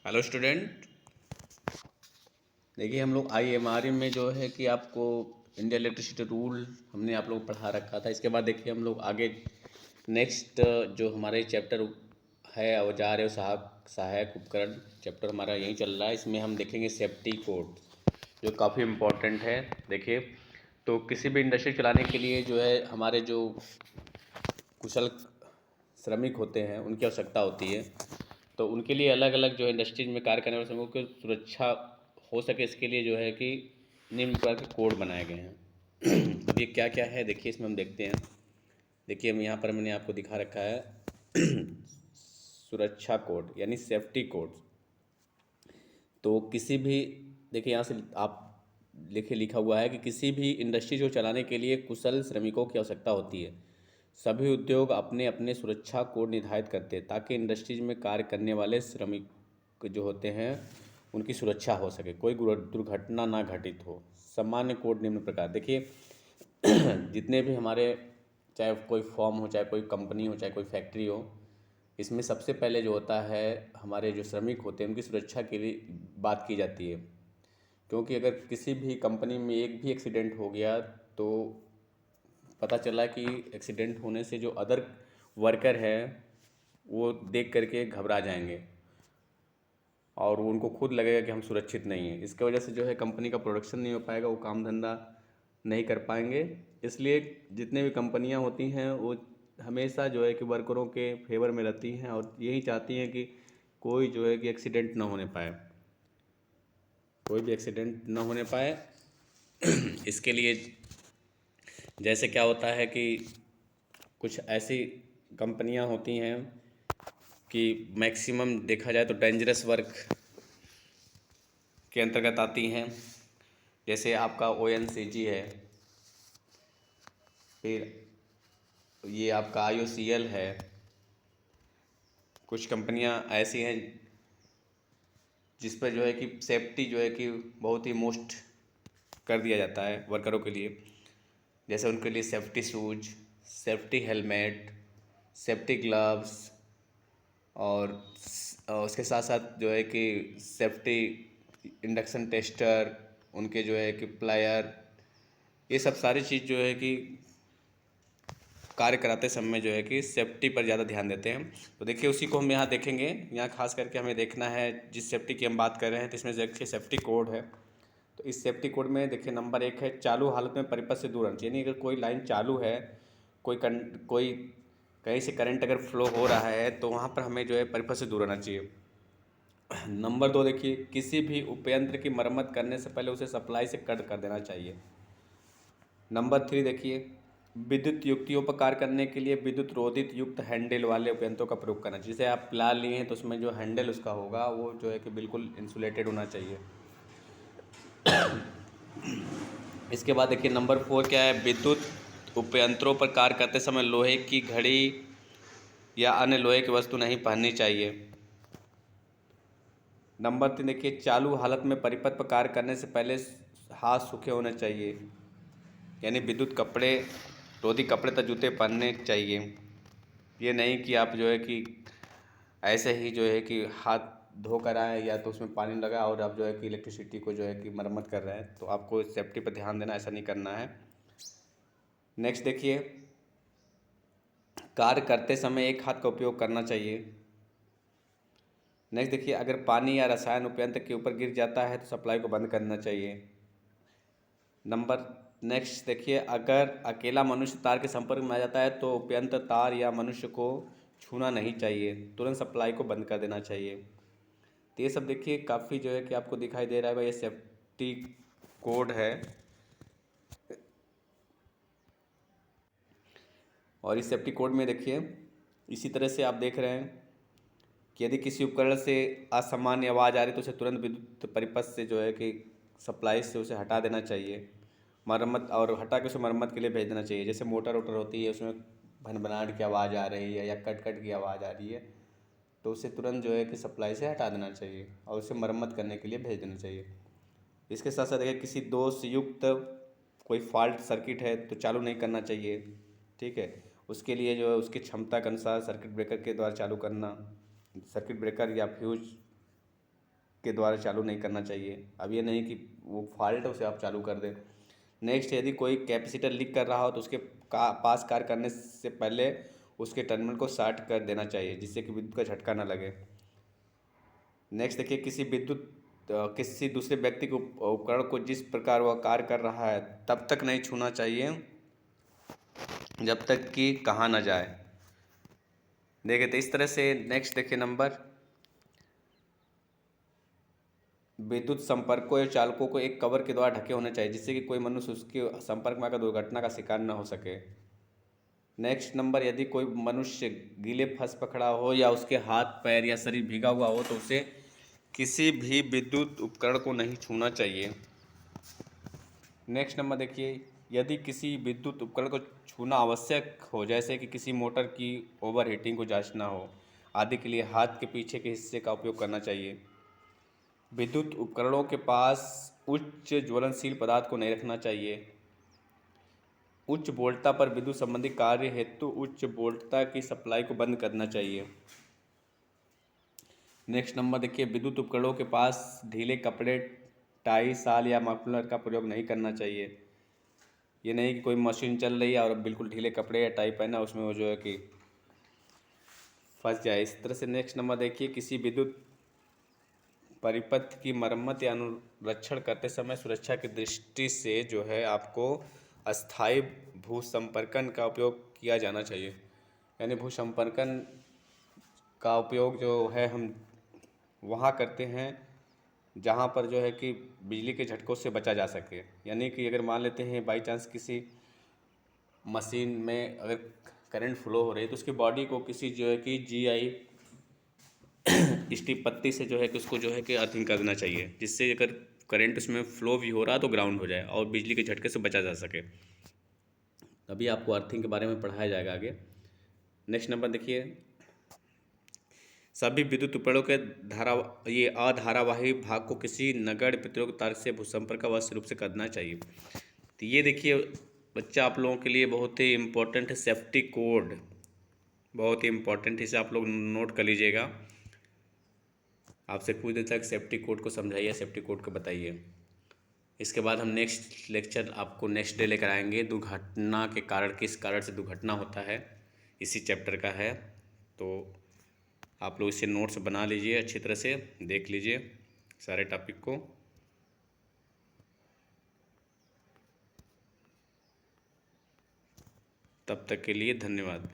Hello student. देखिए हम लोग IMRE में जो है कि आपको इंडिया इलेक्ट्रिसिटी रूल हमने आप लोग पढ़ा रखा था। इसके बाद देखिए हम लोग आगे नेक्स्ट जो हमारे चैप्टर है वो जा रहे हो सहायक उपकरण चैप्टर हमारा यही चल रहा है। इसमें हम देखेंगे सेफ्टी कोड जो काफ़ी इम्पोर्टेंट है। देखिए तो किसी भी इंडस्ट्री चलाने के लिए जो है हमारे जो कुशल श्रमिक होते हैं उनकी आवश्यकता होती है। तो उनके लिए अलग अलग जो है इंडस्ट्रीज में कार्य करने वाले श्रमिकों की सुरक्षा हो सके इसके लिए जो है कि निम्न प्रकार के कोड बनाए गए हैं। अब ये क्या क्या है देखिए इसमें हम देखते हैं। देखिए हम यहाँ पर मैंने आपको दिखा रखा है सुरक्षा कोड यानी सेफ्टी कोड। तो किसी भी देखिए यहाँ से आप लिखा हुआ है कि किसी भी इंडस्ट्री को चलाने के लिए कुशल श्रमिकों की आवश्यकता होती है। सभी उद्योग अपने अपने सुरक्षा कोड निर्धारित करते हैं ताकि इंडस्ट्रीज में कार्य करने वाले श्रमिक जो होते हैं उनकी सुरक्षा हो सके, कोई दुर्घटना ना घटित हो। सामान्य कोड निम्न प्रकार देखिए जितने भी हमारे चाहे कोई फॉर्म हो, चाहे कोई कंपनी हो, चाहे कोई फैक्ट्री हो, इसमें सबसे पहले जो होता है हमारे जो श्रमिक होते हैं उनकी सुरक्षा के लिए बात की जाती है। क्योंकि अगर किसी भी कंपनी में एक भी एक्सीडेंट हो गया तो पता चला कि एक्सीडेंट होने से जो अदर वर्कर है वो देख करके घबरा जाएंगे और उनको खुद लगेगा कि हम सुरक्षित नहीं हैं। इसके वजह से जो है कंपनी का प्रोडक्शन नहीं हो पाएगा, वो काम धंधा नहीं कर पाएंगे। इसलिए जितने भी कंपनियां होती हैं वो हमेशा जो है कि वर्करों के फेवर में रहती हैं और यही चाहती हैं कि कोई जो है कि एक्सीडेंट ना होने पाए, कोई भी एक्सीडेंट ना होने पाए। इसके लिए जैसे क्या होता है कि कुछ ऐसी कंपनियां होती हैं कि मैक्सिमम देखा जाए तो डेंजरस वर्क के अंतर्गत आती हैं। जैसे आपका ONCG है, फिर ये आपका IOCL है। कुछ कंपनियां ऐसी हैं जिस पर जो है कि सेफ्टी जो है कि बहुत ही मोस्ट कर दिया जाता है वर्करों के लिए। जैसे उनके लिए safety shoes, safety helmet, safety gloves और उसके साथ साथ जो है कि सेफ्टी इंडक्शन टेस्टर, उनके जो है कि प्लायर, ये सब सारी चीज़ जो है कि कार्य कराते समय जो है कि सेफ्टी पर ज़्यादा ध्यान देते हैं। तो देखिए उसी को हम यहाँ देखेंगे। यहाँ खास करके हमें देखना है जिस सेफ्टी की हम बात कर रहे हैं तो इसमें देखिए सेफ्टी कोड है। तो इस सेफ्टी कोड में देखिए नंबर 1 है चालू हालत में परिपथ से दूर रहना चाहिए। यानी अगर कोई लाइन चालू है, कोई कहीं से करंट अगर फ्लो हो रहा है तो वहाँ पर हमें जो है परिपथ से दूर रहना चाहिए। नंबर 2 देखिए किसी भी उपयंत्र की मरम्मत करने से पहले उसे सप्लाई से कट कर देना चाहिए। नंबर 3 देखिए विद्युत युक्तियों पर कार्य करने के लिए विद्युत रोधित युक्त हैंडल वाले उपयंत्रों का प्रयोग करना चाहिए। जैसे आप प्ला लिए हैं तो उसमें जो हैंडल उसका होगा वो जो है कि बिल्कुल इंसुलेटेड होना चाहिए। इसके बाद देखिए नंबर 4 क्या है, विद्युत उपयंत्रों पर कार्य करते समय लोहे की घड़ी या अन्य लोहे की वस्तु नहीं पहननी चाहिए। नंबर 3 देखिए चालू हालत में परिपथ पर कार्य करने से पहले हाथ सूखे होने चाहिए। यानी विद्युत कपड़े, रोधी कपड़े तथा जूते पहनने चाहिए। ये नहीं कि आप जो है कि ऐसे ही जो है कि हाथ धो कर आए या तो उसमें पानी लगा और आप जो है कि इलेक्ट्रिसिटी को जो है कि मरम्मत कर रहे हैं। तो आपको सेफ्टी पर ध्यान देना, ऐसा नहीं करना है। नेक्स्ट देखिए कार्य करते समय एक हाथ का उपयोग करना चाहिए। नेक्स्ट देखिए अगर पानी या रसायन उपयंत्र के ऊपर गिर जाता है तो सप्लाई को बंद करना चाहिए। नेक्स्ट देखिए अगर अकेला मनुष्य तार के संपर्क में आ जाता है तो उपयंत्र तार या मनुष्य को छूना नहीं चाहिए, तुरंत सप्लाई को बंद कर देना चाहिए। तो ये सब देखिए काफ़ी जो है कि आपको दिखाई दे रहा है, ये सेफ्टी कोड है। और इस सेफ्टी कोड में देखिए इसी तरह से आप देख रहे हैं कि यदि किसी उपकरण से असामान्य आवाज़ आ रही तो उसे तुरंत विद्युत परिपथ से जो है कि सप्लाई से उसे हटा देना चाहिए, मरम्मत और हटा के उसे मरम्मत के लिए भेज देना चाहिए। जैसे मोटर वोटर होती है उसमें भनभनाहट की आवाज़ आ रही है या कट कट की आवाज़ आ रही है तो उसे तुरंत जो है कि सप्लाई से हटा देना चाहिए और उसे मरम्मत करने के लिए भेज देना चाहिए। इसके साथ साथ अगर किसी दोष युक्त कोई फॉल्ट सर्किट है तो चालू नहीं करना चाहिए, ठीक है। उसके लिए जो है उसकी क्षमता के अनुसार सर्किट ब्रेकर के द्वारा चालू करना, सर्किट ब्रेकर या फ्यूज के द्वारा चालू नहीं करना चाहिए। अब ये नहीं कि वो फॉल्ट है उसे आप चालू कर दें। नेक्स्ट, यदि कोई कैपेसिटर लीक कर रहा हो तो उसके पास कार्य करने से पहले उसके टर्मिनल को शॉर्ट कर देना चाहिए, जिससे कि विद्युत का झटका न लगे। नेक्स्ट देखिए, किसी दूसरे व्यक्ति के उपकरण को जिस प्रकार वह कार्य कर रहा है तब तक नहीं छूना चाहिए जब तक कि कहा न जाए। देखिए, तो इस तरह से नेक्स्ट देखिए नंबर, विद्युत संपर्कों या चालकों को एक कवर के द्वारा ढके होने चाहिए, जिससे कि कोई मनुष्य उसके संपर्क में आकर दुर्घटना का शिकार न हो सके। नेक्स्ट नंबर, यदि कोई मनुष्य गीले फंस पकड़ा हो या उसके हाथ पैर या शरीर भीगा हुआ हो तो उसे किसी भी विद्युत उपकरण को नहीं छूना चाहिए। नेक्स्ट नंबर देखिए, यदि किसी विद्युत उपकरण को छूना आवश्यक हो, जैसे कि किसी मोटर की ओवर हीटिंग को जांचना हो आदि के लिए हाथ के पीछे के हिस्से का उपयोग करना चाहिए। विद्युत उपकरणों के पास उच्च ज्वलनशील पदार्थ को नहीं रखना चाहिए। उच्च वोल्टता पर विद्युत संबंधी कार्य हेतु उच्च वोल्टता की सप्लाई को बंद करना चाहिए। नेक्स्ट नंबर देखिए, विद्युत उपकरणों के पास ढीले कपड़े, टाई, शाल या मफलर का प्रयोग नहीं करना चाहिए। ये नहीं कि कोई मशीन चल रही है और बिल्कुल ढीले कपड़े या टाई पहना उसमें वो जो है कि फंस जाए इस तरह से। नेक्स्ट नंबर देखिए, किसी विद्युत परिपथ की मरम्मत या अनुरक्षण करते समय सुरक्षा की दृष्टि से जो है आपको अस्थायी भूसंपर्कन का उपयोग किया जाना चाहिए। यानी भूसंपर्कन का उपयोग जो है हम वहाँ करते हैं जहाँ पर जो है कि बिजली के झटकों से बचा जा सके। यानी कि अगर मान लेते हैं बाई चांस किसी मशीन में अगर करंट फ्लो हो रही है तो उसकी बॉडी को किसी जो है कि GI स्टीप पत्ती से जो है कि उसको जो है कि अर्थिंग कर देना चाहिए, जिससे अगर करंट उसमें फ्लो भी हो रहा है तो ग्राउंड हो जाए और बिजली के झटके से बचा जा सके। तभी आपको अर्थिंग के बारे में पढ़ाया जाएगा आगे। नेक्स्ट नंबर देखिए, सभी विद्युत उपकरणों के अधारावाही भाग को किसी नगण्य प्रतिरोध तार से भूसंपर्क अवश्य रूप से करना चाहिए। तो ये देखिए बच्चा, आप लोगों के लिए बहुत ही इम्पोर्टेंट है सेफ्टी कोड, बहुत ही इम्पोर्टेंट, इसे आप लोग नोट कर लीजिएगा। आपसे पूछ देता है कि सेफ्टी कोड को समझाइए, सेफ्टी कोड को बताइए। इसके बाद हम नेक्स्ट लेक्चर आपको नेक्स्ट डे लेकर आएंगे, दुर्घटना के कारण, किस कारण से दुर्घटना होता है, इसी चैप्टर का है। तो आप लोग इसे नोट्स बना लीजिए, अच्छी तरह से देख लीजिए सारे टॉपिक को। तब तक के लिए धन्यवाद।